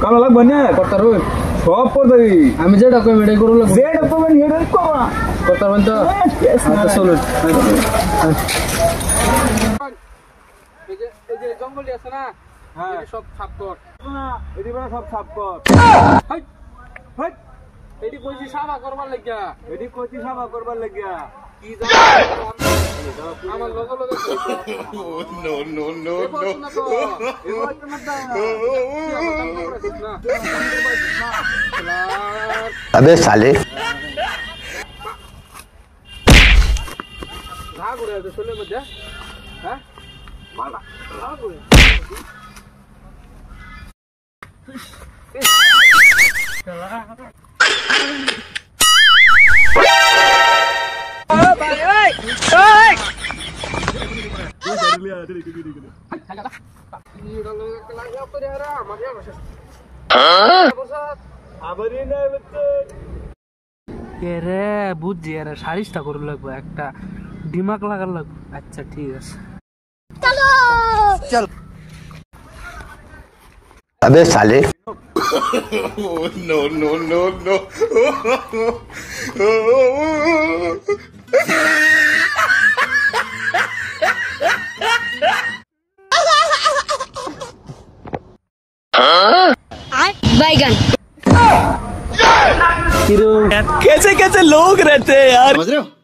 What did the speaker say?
কালো লাগবে না করতে রোজ সব করতে আমি যে ডকুমেন্ট করো যে ডকুমেন্ট হেড করো করতে পারেন তো আচ্ছা চলুন এই যে জঙ্গল আছে না হ্যাঁ সব সাফ কর না এডি বড় সব সাফ কর হাই হাই এডি কইছি সাফা করবার লাগিয়া এডি কইছি সাফা করবার লাগিয়া কি জানো আমার লগে লগে নো নো নো নো अबे साले भाग रहे तो सोले मत जा हैं माला भाग रहे चला ओ भाई ओए ओए लिया ये डालो लगा तो यार हमारे बस আবারই না বলতে এরে বুঝছি এরে সারিস্তা করে লাগবে একটা দিমাগ লাগার লাগবে আচ্ছা ঠিক আছে চলো চল अबे साले नो नो नो नो बैगन कैसे कैसे लोग रहते हैं यार समझ रहे हो